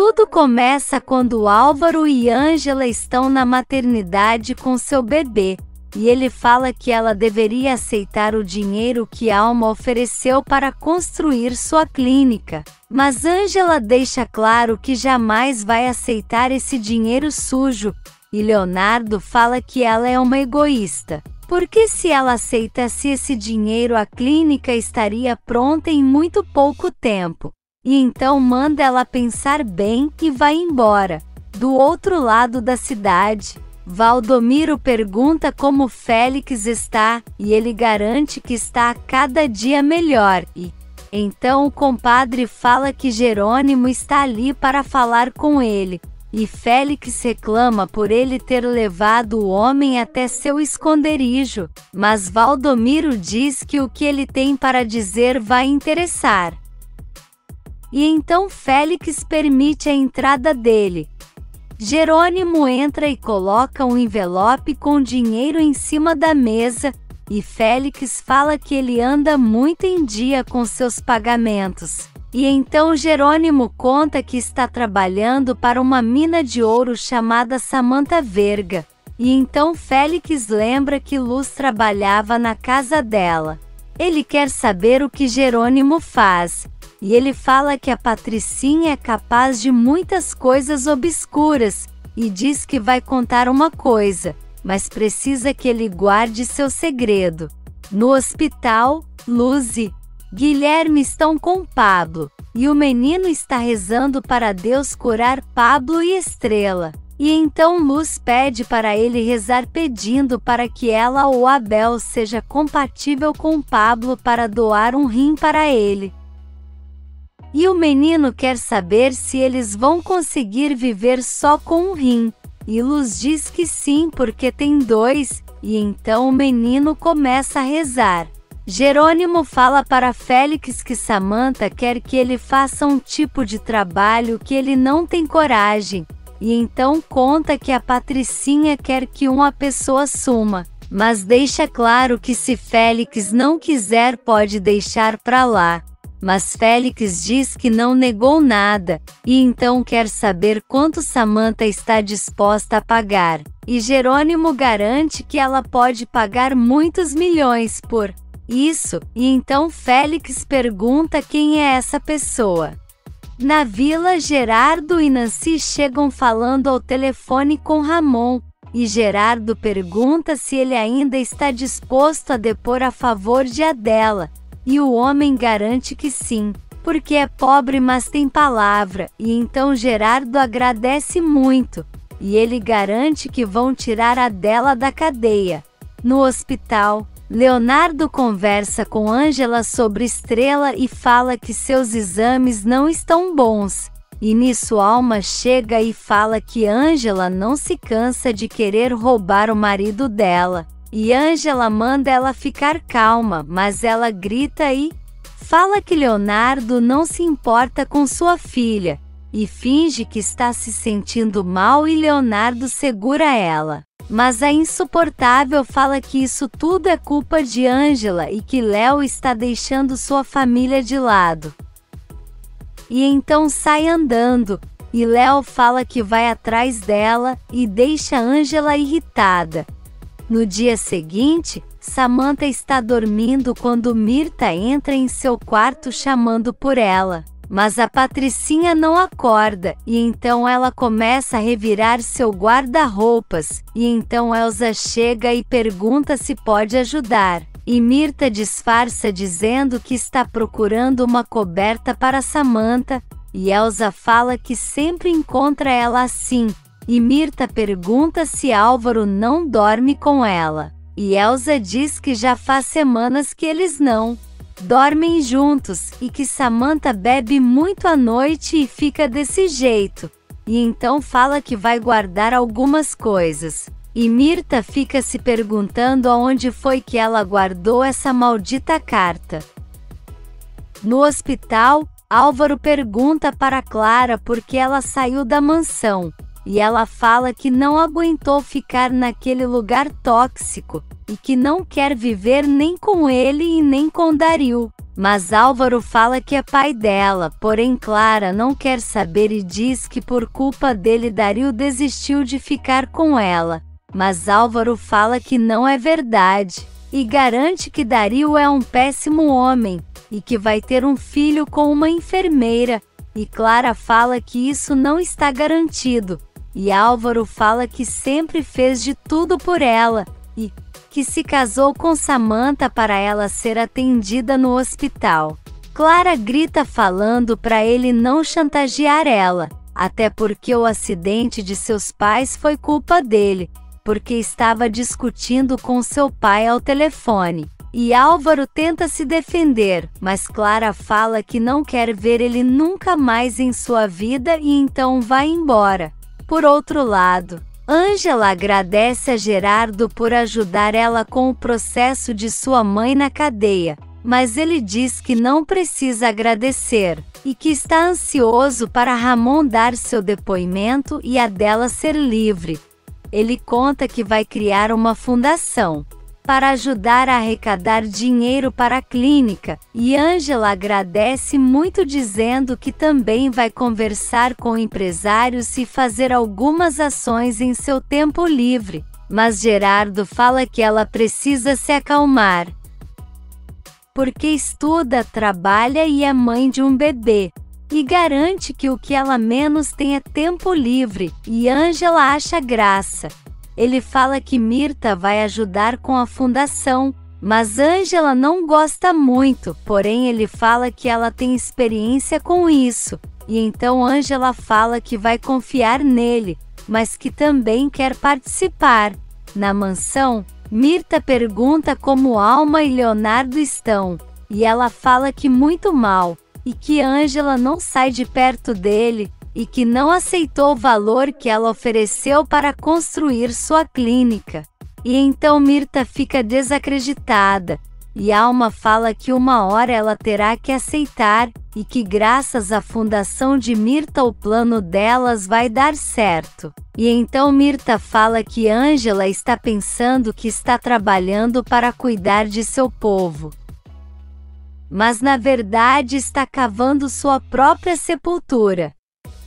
Tudo começa quando Álvaro e Ângela estão na maternidade com seu bebê, e ele fala que ela deveria aceitar o dinheiro que Alma ofereceu para construir sua clínica. Mas Ângela deixa claro que jamais vai aceitar esse dinheiro sujo, e Leonardo fala que ela é uma egoísta, porque se ela aceitasse esse dinheiro a clínica estaria pronta em muito pouco tempo. E então manda ela pensar bem e vai embora. Do outro lado da cidade, Valdomiro pergunta como Félix está, e ele garante que está a cada dia melhor. E então o compadre fala que Jerônimo está ali para falar com ele, e Félix reclama por ele ter levado o homem até seu esconderijo, mas Valdomiro diz que o que ele tem para dizer vai interessar. E então Félix permite a entrada dele. Jerônimo entra e coloca um envelope com dinheiro em cima da mesa, e Félix fala que ele anda muito em dia com seus pagamentos. E então Jerônimo conta que está trabalhando para uma mina de ouro chamada Samantha Verga. E então Félix lembra que Luz trabalhava na casa dela. Ele quer saber o que Jerônimo faz. E ele fala que a Patricinha é capaz de muitas coisas obscuras, e diz que vai contar uma coisa, mas precisa que ele guarde seu segredo. No hospital, Luz e Guilherme estão com Pablo, e o menino está rezando para Deus curar Pablo e Estrela. E então Luz pede para ele rezar pedindo para que ela ou Abel seja compatível com Pablo para doar um rim para ele. E o menino quer saber se eles vão conseguir viver só com um rim. E Luz diz que sim, porque tem dois, e então o menino começa a rezar. Jerônimo fala para Félix que Samantha quer que ele faça um tipo de trabalho que ele não tem coragem, e então conta que a Patricinha quer que uma pessoa suma, mas deixa claro que se Félix não quiser pode deixar pra lá. Mas Félix diz que não negou nada, e então quer saber quanto Samantha está disposta a pagar. E Jerônimo garante que ela pode pagar muitos milhões por isso, e então Félix pergunta quem é essa pessoa. Na vila, Gerardo e Nancy chegam falando ao telefone com Ramon, e Gerardo pergunta se ele ainda está disposto a depor a favor de Adela. E o homem garante que sim, porque é pobre mas tem palavra, e então Gerardo agradece muito, e ele garante que vão tirar Adela da cadeia. No hospital, Leonardo conversa com Ângela sobre Estrela e fala que seus exames não estão bons, e nisso Alma chega e fala que Ângela não se cansa de querer roubar o marido dela. E Ângela manda ela ficar calma, mas ela grita e fala que Leonardo não se importa com sua filha, e finge que está se sentindo mal e Leonardo segura ela. Mas a insuportável fala que isso tudo é culpa de Ângela e que Léo está deixando sua família de lado. E então sai andando, e Léo fala que vai atrás dela e deixa Ângela irritada. No dia seguinte, Samantha está dormindo quando Mirta entra em seu quarto chamando por ela. Mas a Patricinha não acorda, e então ela começa a revirar seu guarda-roupas, e então Elsa chega e pergunta se pode ajudar. E Mirta disfarça dizendo que está procurando uma coberta para Samantha, e Elsa fala que sempre encontra ela assim. E Mirta pergunta se Álvaro não dorme com ela. E Elsa diz que já faz semanas que eles não dormem juntos, e que Samantha bebe muito à noite e fica desse jeito. E então fala que vai guardar algumas coisas. E Mirta fica se perguntando aonde foi que ela guardou essa maldita carta. No hospital, Álvaro pergunta para Clara por que ela saiu da mansão. E ela fala que não aguentou ficar naquele lugar tóxico, e que não quer viver nem com ele e nem com Dario. Mas Álvaro fala que é pai dela, porém Clara não quer saber e diz que por culpa dele Dario desistiu de ficar com ela. Mas Álvaro fala que não é verdade, e garante que Dario é um péssimo homem, e que vai ter um filho com uma enfermeira, e Clara fala que isso não está garantido, e Álvaro fala que sempre fez de tudo por ela, e que se casou com Samantha para ela ser atendida no hospital. Clara grita falando para ele não chantagear ela, até porque o acidente de seus pais foi culpa dele, porque estava discutindo com seu pai ao telefone. E Álvaro tenta se defender, mas Clara fala que não quer ver ele nunca mais em sua vida e então vai embora. Por outro lado, Ângela agradece a Gerardo por ajudar ela com o processo de sua mãe na cadeia, mas ele diz que não precisa agradecer, e que está ansioso para Ramon dar seu depoimento e a dela ser livre. Ele conta que vai criar uma fundação para ajudar a arrecadar dinheiro para a clínica, e Ângela agradece muito dizendo que também vai conversar com empresários e fazer algumas ações em seu tempo livre, mas Gerardo fala que ela precisa se acalmar, porque estuda, trabalha e é mãe de um bebê, e garante que o que ela menos tem é tempo livre, e Ângela acha graça. Ele fala que Mirta vai ajudar com a fundação, mas Ângela não gosta muito, porém ele fala que ela tem experiência com isso, e então Ângela fala que vai confiar nele, mas que também quer participar. Na mansão, Mirta pergunta como Alma e Leonardo estão, e ela fala que muito mal, e que Ângela não sai de perto dele, e que não aceitou o valor que ela ofereceu para construir sua clínica. E então Mirta fica desacreditada, e Alma fala que uma hora ela terá que aceitar, e que graças à fundação de Mirta o plano delas vai dar certo. E então Mirta fala que Ângela está pensando que está trabalhando para cuidar de seu povo, mas na verdade está cavando sua própria sepultura.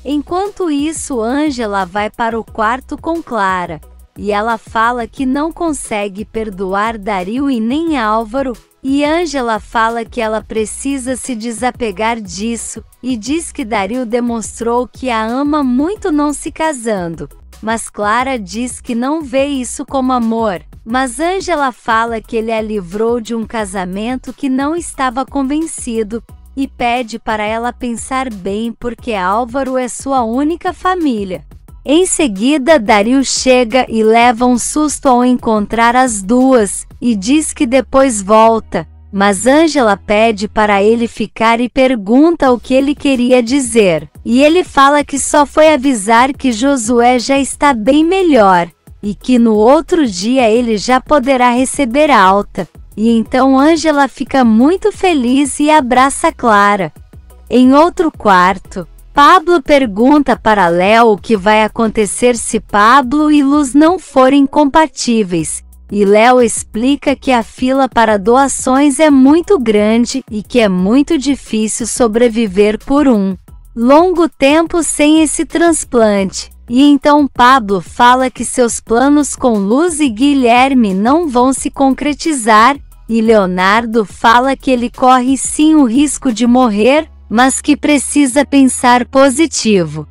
Enquanto isso, Ângela vai para o quarto com Clara, e ela fala que não consegue perdoar Dario e nem Álvaro, e Ângela fala que ela precisa se desapegar disso, e diz que Dario demonstrou que a ama muito não se casando, mas Clara diz que não vê isso como amor, mas Ângela fala que ele a livrou de um casamento que não estava convencido, e pede para ela pensar bem porque Álvaro é sua única família. Em seguida, Dario chega e leva um susto ao encontrar as duas, e diz que depois volta, mas Ângela pede para ele ficar e pergunta o que ele queria dizer, e ele fala que só foi avisar que Josué já está bem melhor, e que no outro dia ele já poderá receber alta. E então Ângela fica muito feliz e abraça Clara. Em outro quarto, Pablo pergunta para Léo o que vai acontecer se Pablo e Luz não forem compatíveis, e Léo explica que a fila para doações é muito grande e que é muito difícil sobreviver por um longo tempo sem esse transplante. E então Pablo fala que seus planos com Luz e Guilherme não vão se concretizar, e Leonardo fala que ele corre sim o risco de morrer, mas que precisa pensar positivo.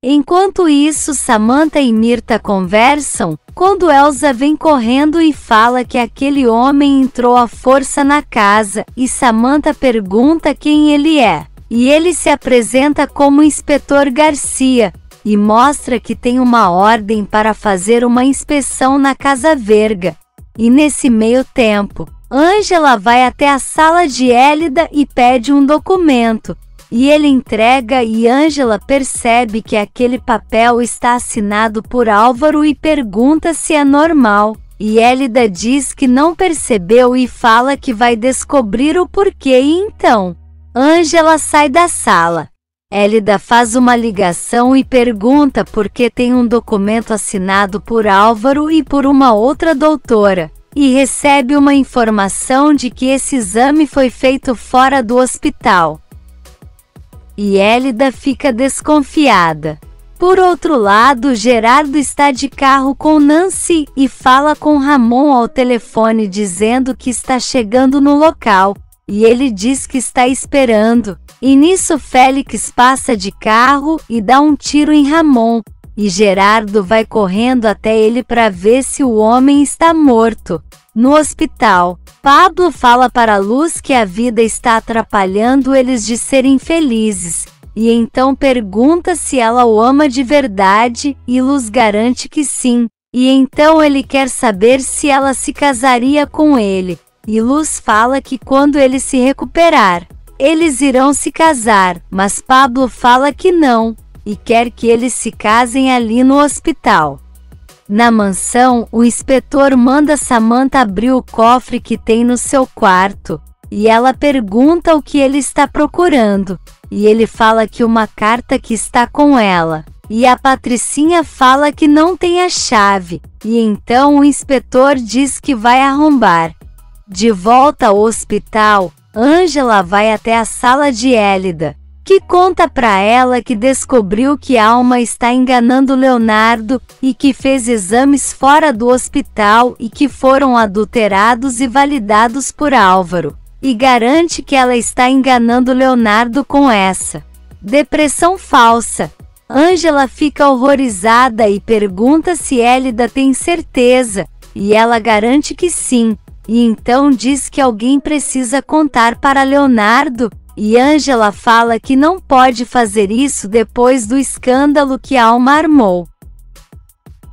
Enquanto isso, Samantha e Mirta conversam, quando Elsa vem correndo e fala que aquele homem entrou à força na casa, e Samantha pergunta quem ele é, e ele se apresenta como Inspetor Garcia, e mostra que tem uma ordem para fazer uma inspeção na Casa Verga. E nesse meio tempo, Ângela vai até a sala de Élida e pede um documento, e ele entrega e Ângela percebe que aquele papel está assinado por Álvaro e pergunta se é normal, e Élida diz que não percebeu e fala que vai descobrir o porquê e então Ângela sai da sala. Élida faz uma ligação e pergunta por que tem um documento assinado por Álvaro e por uma outra doutora, e recebe uma informação de que esse exame foi feito fora do hospital. E Elida fica desconfiada. Por outro lado, Gerardo está de carro com Nancy e fala com Ramon ao telefone dizendo que está chegando no local, e ele diz que está esperando. E nisso Félix passa de carro e dá um tiro em Ramon, e Gerardo vai correndo até ele para ver se o homem está morto. No hospital, Pablo fala para Luz que a vida está atrapalhando eles de serem felizes, e então pergunta se ela o ama de verdade, e Luz garante que sim, e então ele quer saber se ela se casaria com ele, e Luz fala que quando ele se recuperar, eles irão se casar, mas Pablo fala que não, e quer que eles se casem ali no hospital. Na mansão, o inspetor manda Samantha abrir o cofre que tem no seu quarto, e ela pergunta o que ele está procurando, e ele fala que uma carta que está com ela, e a Patricinha fala que não tem a chave, e então o inspetor diz que vai arrombar. De volta ao hospital, Ângela vai até a sala de Elida, que conta para ela que descobriu que Alma está enganando Leonardo e que fez exames fora do hospital e que foram adulterados e validados por Álvaro, e garante que ela está enganando Leonardo com essa depressão falsa. Ângela fica horrorizada e pergunta se Elida tem certeza, e ela garante que sim, e então diz que alguém precisa contar para Leonardo, e Ângela fala que não pode fazer isso depois do escândalo que Alma armou.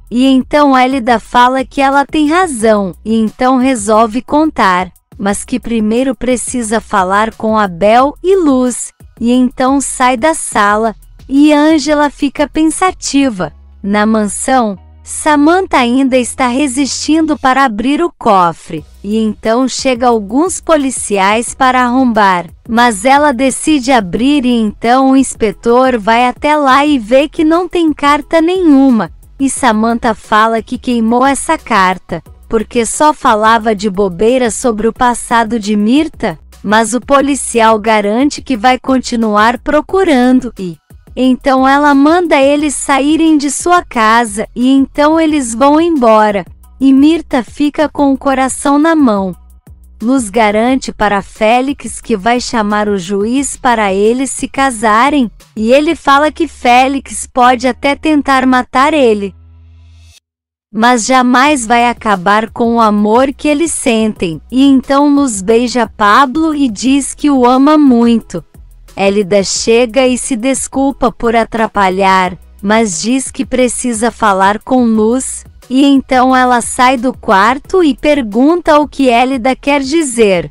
E então Elida fala que ela tem razão, e então resolve contar, mas que primeiro precisa falar com Abel e Luz, e então sai da sala, e Ângela fica pensativa. Na mansão, Samantha ainda está resistindo para abrir o cofre, e então chega alguns policiais para arrombar, mas ela decide abrir e então o inspetor vai até lá e vê que não tem carta nenhuma, e Samantha fala que queimou essa carta, porque só falava de bobeira sobre o passado de Mirta, mas o policial garante que vai continuar procurando e então ela manda eles saírem de sua casa e então eles vão embora, e Mirta fica com o coração na mão. Luz garante para Félix que vai chamar o juiz para eles se casarem, e ele fala que Félix pode até tentar matar ele, mas jamais vai acabar com o amor que eles sentem, e então Luz beija Pablo e diz que o ama muito. Elida chega e se desculpa por atrapalhar, mas diz que precisa falar com Luz, e então ela sai do quarto e pergunta o que Elida quer dizer.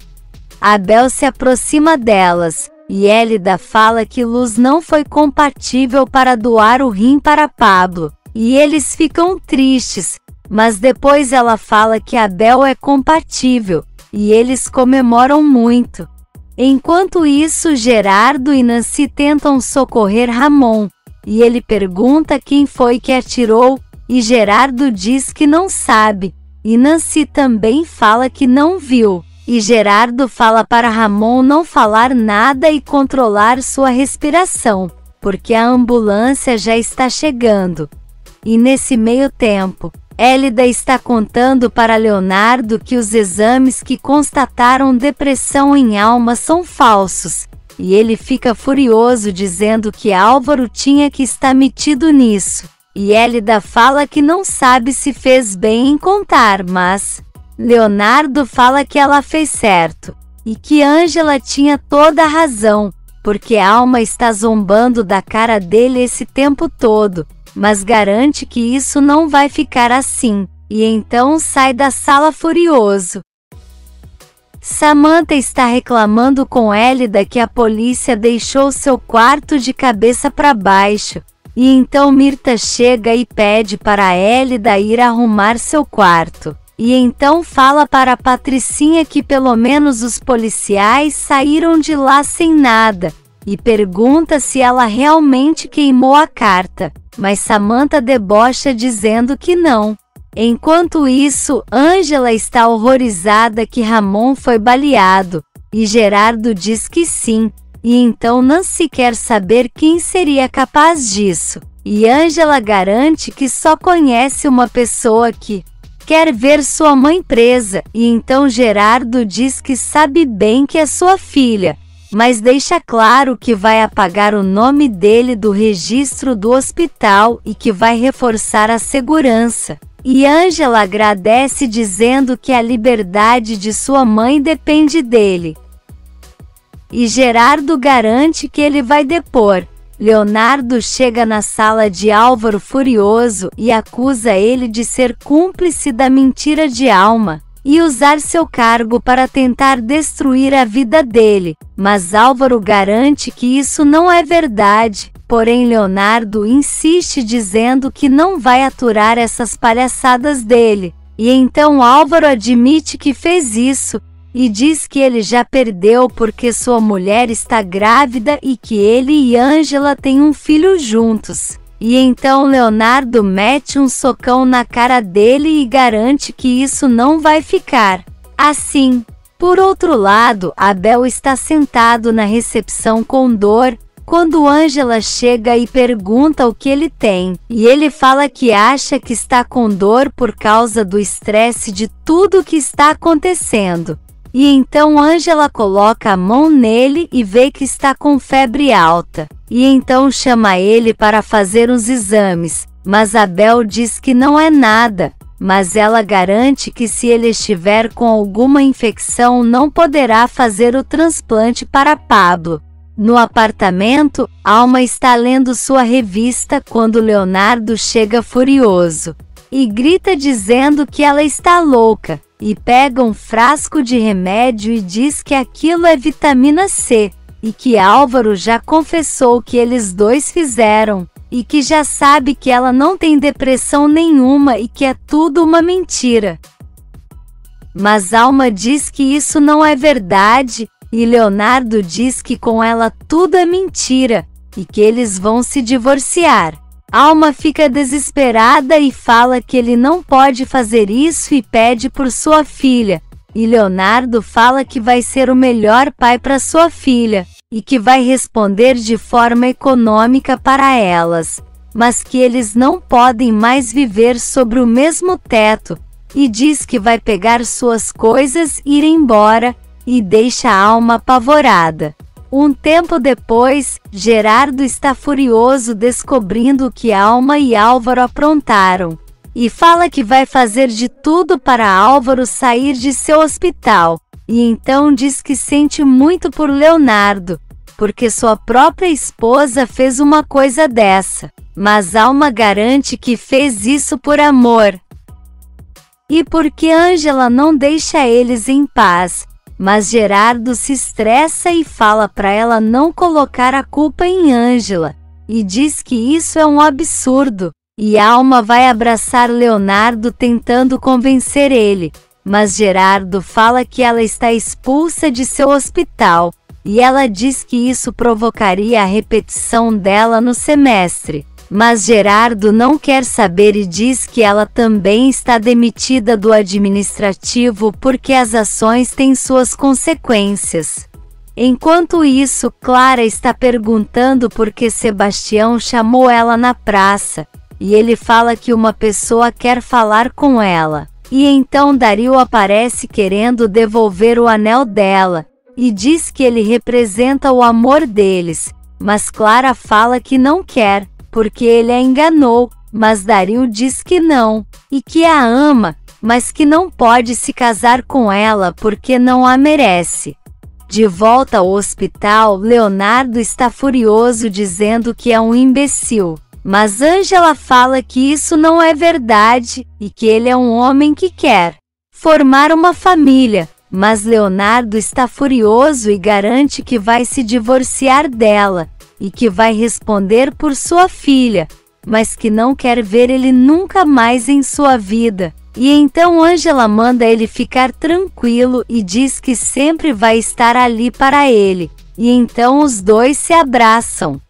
Abel se aproxima delas, e Elida fala que Luz não foi compatível para doar o rim para Pablo, e eles ficam tristes, mas depois ela fala que Abel é compatível, e eles comemoram muito. Enquanto isso, Gerardo e Nancy tentam socorrer Ramon, e ele pergunta quem foi que atirou, e Gerardo diz que não sabe, e Nancy também fala que não viu, e Gerardo fala para Ramon não falar nada e controlar sua respiração, porque a ambulância já está chegando. E nesse meio tempo, Elida está contando para Leonardo que os exames que constataram depressão em Alma são falsos, e ele fica furioso dizendo que Álvaro tinha que estar metido nisso, e Elida fala que não sabe se fez bem em contar, mas Leonardo fala que ela fez certo, e que Ângela tinha toda a razão, porque Alma está zombando da cara dele esse tempo todo, mas garante que isso não vai ficar assim, e então sai da sala furioso. Samantha está reclamando com Elida que a polícia deixou seu quarto de cabeça para baixo, e então Mirta chega e pede para Elida ir arrumar seu quarto, e então fala para Patricinha que pelo menos os policiais saíram de lá sem nada, e pergunta se ela realmente queimou a carta, mas Samantha debocha dizendo que não. Enquanto isso, Ângela está horrorizada que Ramon foi baleado, e Gerardo diz que sim, e então Nancy quer saber quem seria capaz disso. E Ângela garante que só conhece uma pessoa que quer ver sua mãe presa, e então Gerardo diz que sabe bem que é sua filha, mas deixa claro que vai apagar o nome dele do registro do hospital e que vai reforçar a segurança. E Ângela agradece dizendo que a liberdade de sua mãe depende dele. E Gerardo garante que ele vai depor. Leonardo chega na sala de Álvaro furioso e acusa ele de ser cúmplice da mentira de Alma e usar seu cargo para tentar destruir a vida dele, mas Álvaro garante que isso não é verdade, porém Leonardo insiste dizendo que não vai aturar essas palhaçadas dele, e então Álvaro admite que fez isso, e diz que ele já perdeu porque sua mulher está grávida e que ele e Ângela têm um filho juntos. E então Leonardo mete um socão na cara dele e garante que isso não vai ficar assim. Por outro lado, Abel está sentado na recepção com dor, quando Ângela chega e pergunta o que ele tem, e ele fala que acha que está com dor por causa do estresse de tudo que está acontecendo. E então Ângela coloca a mão nele e vê que está com febre alta. E então chama ele para fazer os exames, mas Abel diz que não é nada, mas ela garante que se ele estiver com alguma infecção não poderá fazer o transplante para Pablo. No apartamento, Alma está lendo sua revista quando Leonardo chega furioso e grita dizendo que ela está louca. E pega um frasco de remédio e diz que aquilo é vitamina C, e que Álvaro já confessou que eles dois fizeram, e que já sabe que ela não tem depressão nenhuma e que é tudo uma mentira. Mas Alma diz que isso não é verdade, e Leonardo diz que com ela tudo é mentira, e que eles vão se divorciar. Alma fica desesperada e fala que ele não pode fazer isso e pede por sua filha, e Leonardo fala que vai ser o melhor pai para sua filha, e que vai responder de forma econômica para elas, mas que eles não podem mais viver sobre o mesmo teto, e diz que vai pegar suas coisas e ir embora, e deixa a Alma apavorada. Um tempo depois, Gerardo está furioso descobrindo o que Alma e Álvaro aprontaram, e fala que vai fazer de tudo para Álvaro sair de seu hospital, e então diz que sente muito por Leonardo, porque sua própria esposa fez uma coisa dessa, mas Alma garante que fez isso por amor. E porque Ângela não deixa eles em paz. Mas Gerardo se estressa e fala para ela não colocar a culpa em Ângela, e diz que isso é um absurdo, e Alma vai abraçar Leonardo tentando convencer ele, mas Gerardo fala que ela está expulsa de seu hospital, e ela diz que isso provocaria a repetição dela no semestre. Mas Gerardo não quer saber e diz que ela também está demitida do administrativo porque as ações têm suas consequências. Enquanto isso, Clara está perguntando por que Sebastião chamou ela na praça, e ele fala que uma pessoa quer falar com ela. E então Dario aparece querendo devolver o anel dela, e diz que ele representa o amor deles, mas Clara fala que não quer, porque ele a enganou, mas Dario diz que não, e que a ama, mas que não pode se casar com ela porque não a merece. De volta ao hospital, Leonardo está furioso dizendo que é um imbecil, mas Ângela fala que isso não é verdade, e que ele é um homem que quer formar uma família, mas Leonardo está furioso e garante que vai se divorciar dela, e que vai responder por sua filha, mas que não quer ver ele nunca mais em sua vida. E então Ângela manda ele ficar tranquilo e diz que sempre vai estar ali para ele. E então os dois se abraçam.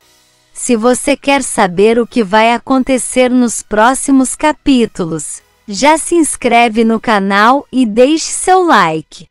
Se você quer saber o que vai acontecer nos próximos capítulos, Já se inscreve no canal e deixe seu like.